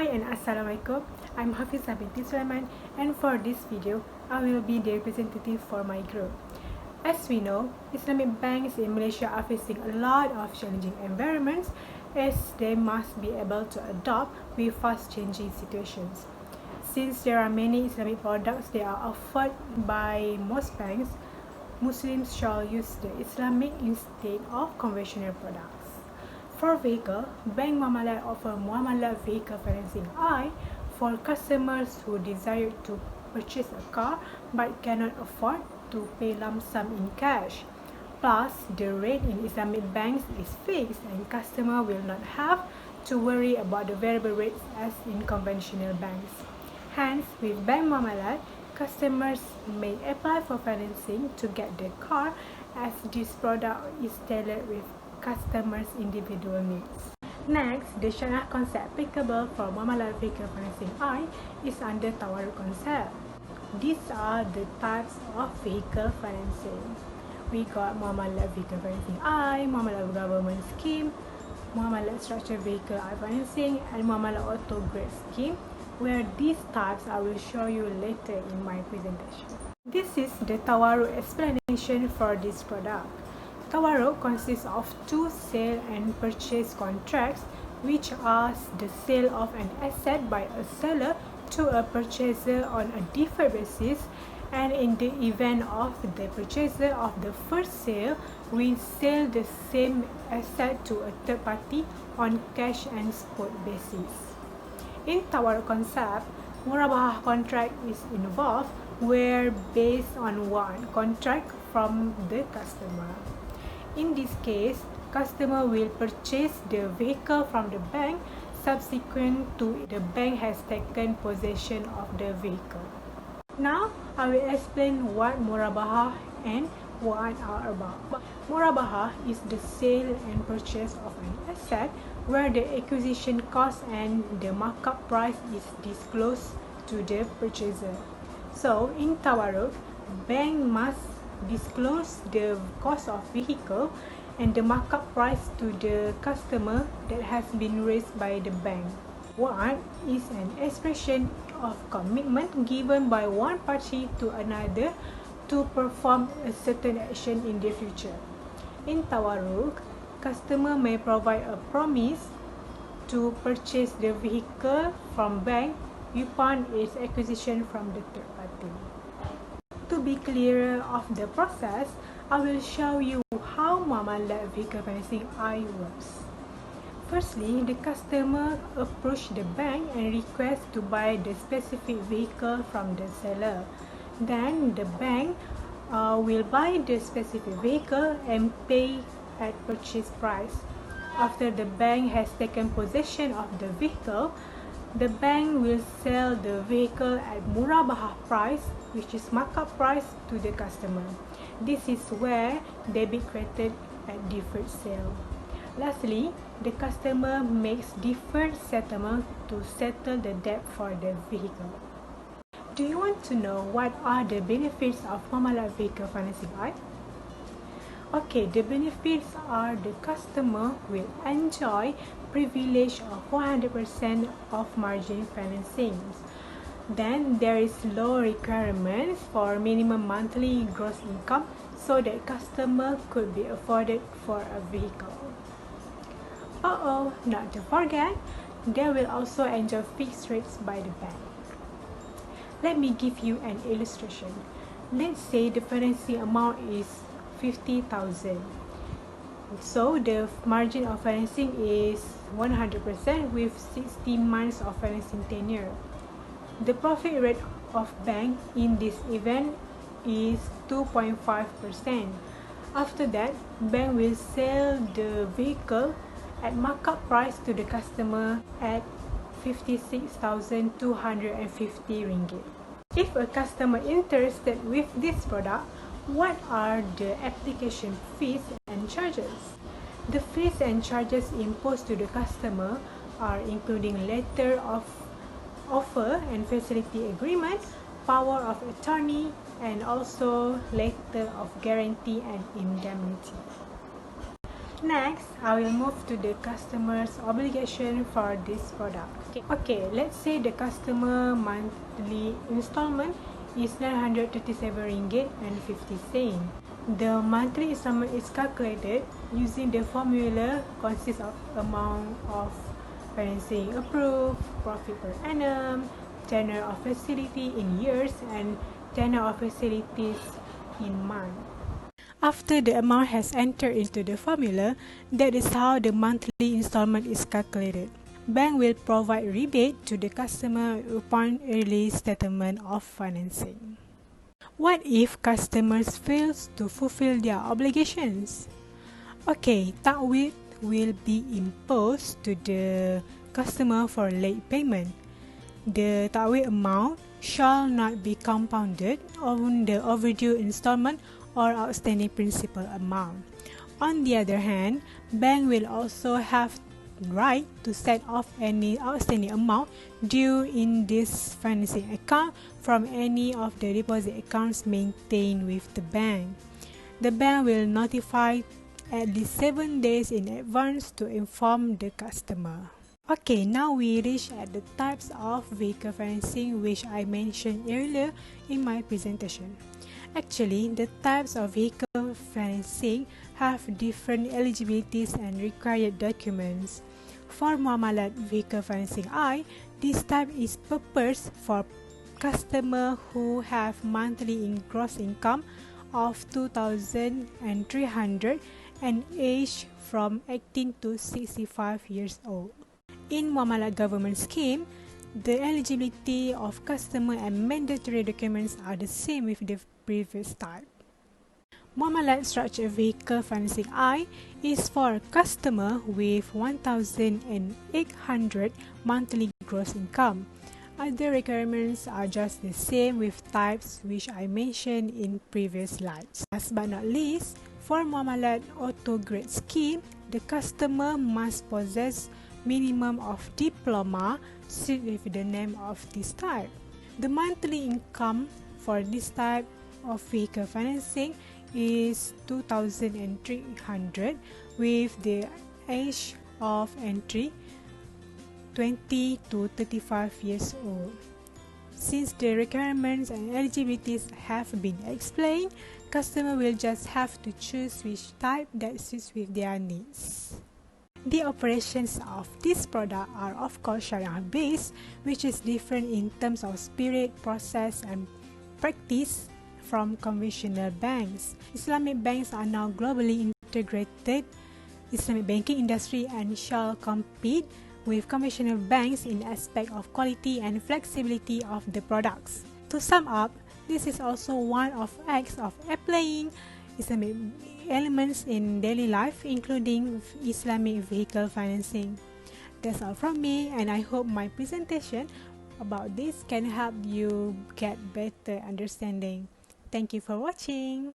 Hi and Assalamualaikum. I'm Hafizah binti Sulaiman, and for this video, I will be the representative for my group. As we know, Islamic banks in Malaysia are facing a lot of challenging environments as they must be able to adapt with fast-changing situations. Since there are many Islamic products that are offered by most banks, Muslims shall use the Islamic instead of conventional products. For vehicle, Bank Muamalat offer Muamalat Vehicle Financing I for customers who desire to purchase a car but cannot afford to pay lump sum in cash. Plus, the rate in Islamic banks is fixed and customer will not have to worry about the variable rates as in conventional banks. Hence, with Bank Muamalat, customers may apply for financing to get the car as this product is tailored with customers' individual needs. Next, the Syariah concept applicable for Muamalat Vehicle Financing I is under Tawarruk concept. These are the types of vehicle financing. We got Muamalat Vehicle Financing I, Muamalat Government Scheme, Muamalat Structured Vehicle I Financing, and Muamalat Auto Grade Scheme, where these types I will show you later in my presentation. This is the Tawarruk explanation for this product. Tawarruk consists of two sale and purchase contracts, which are the sale of an asset by a seller to a purchaser on a deferred basis, and in the event of the purchaser of the first sale, we sell the same asset to a third party on cash and spot basis. In Tawarruk concept, Murabahah contract is involved, where based on one contract from the customer. In this case, customer will purchase the vehicle from the bank subsequent to the bank has taken possession of the vehicle. Now, I will explain what Murabahah and what are about. Murabahah is the sale and purchase of an asset where the acquisition cost and the markup price is disclosed to the purchaser. So, in Tawarruk, bank must disclose the cost of vehicle and the markup price to the customer that has been raised by the bank. One is an expression of commitment given by one party to another to perform a certain action in the future. In Tawarruk, customer may provide a promise to purchase the vehicle from bank upon its acquisition from the third party. To be clearer of the process, I will show you how Muamalat Vehicle Financing I works. Firstly, the customer approach the bank and request to buy the specific vehicle from the seller. Then the bank will buy the specific vehicle and pay at purchase price. After the bank has taken possession of the vehicle, the bank will sell the vehicle at Murabahah price, which is markup price, to the customer. This is where debit credited at deferred sale. Lastly, the customer makes deferred settlement to settle the debt for the vehicle. Do you want to know what are the benefits of Muamalat Vehicle Financing I? Okay, the benefits are the customer will enjoy privilege of 100% of margin financing. Then there is low requirements for minimum monthly gross income so that customer could be afforded for a vehicle. Not to forget, they will also enjoy fixed rates by the bank. Let me give you an illustration. Let's say the financing amount is 50,000. So the margin of financing is 100% with 60 months of financing tenure. The profit rate of bank in this event is 2.5%. After that, bank will sell the vehicle at markup price to the customer at 56,250 ringgit. If a customer interested with this product, what are the application fees and charges? The fees and charges imposed to the customer are including letter of offer and facility agreement, power of attorney, and also letter of guarantee and indemnity. Next, I will move to the customer's obligation for this product. Okay, let's say the customer monthly installment is 937 ringgit and 50 cents. The monthly installment is calculated using the formula consists of amount of financing approved, profit per annum, tenure of facility in years, and tenure of facilities in months. After the amount has entered into the formula, that is how the monthly installment is calculated. Bank will provide rebate to the customer upon early settlement of financing. What if customers fail to fulfill their obligations? Okay, ta'wid will be imposed to the customer for late payment. The ta'wid amount shall not be compounded on the overdue installment or outstanding principal amount. On the other hand, bank will also have right to set off any outstanding amount due in this financing account from any of the deposit accounts maintained with the bank. The bank will notify at least 7 days in advance to inform the customer. Okay, now we reach at the types of vehicle financing which I mentioned earlier in my presentation. Actually, the types of vehicle financing have different eligibilities and required documents. For Muamalat Vehicle Financing I, this type is purposed for customers who have monthly gross income of 2,300 and age from 18 to 65 years old. In Muamalat Government Scheme, the eligibility of customer and mandatory documents are the same with the previous type. Muamalat Structured Vehicle Financing I is for customer with 1,800 monthly gross income. Other requirements are just the same with types which I mentioned in previous slides. Last but not least, for Muamalat Auto Grade Scheme, the customer must possess minimum of diploma suit with the name of this type. The monthly income for this type of vehicle financing is 2,300 with the age of entry 20 to 35 years old. Since the requirements and eligibilities have been explained, customer will just have to choose which type that suits with their needs. The operations of this product are of course Sharia based, which is different in terms of spirit, process and practice from conventional banks. Islamic banks are now globally integrated Islamic banking industry and shall compete with conventional banks in aspect of quality and flexibility of the products. To sum up, this is also one of acts of applying Islamic elements in daily life, including Islamic vehicle financing. That's all from me, and I hope my presentation about this can help you get better understanding. Thank you for watching.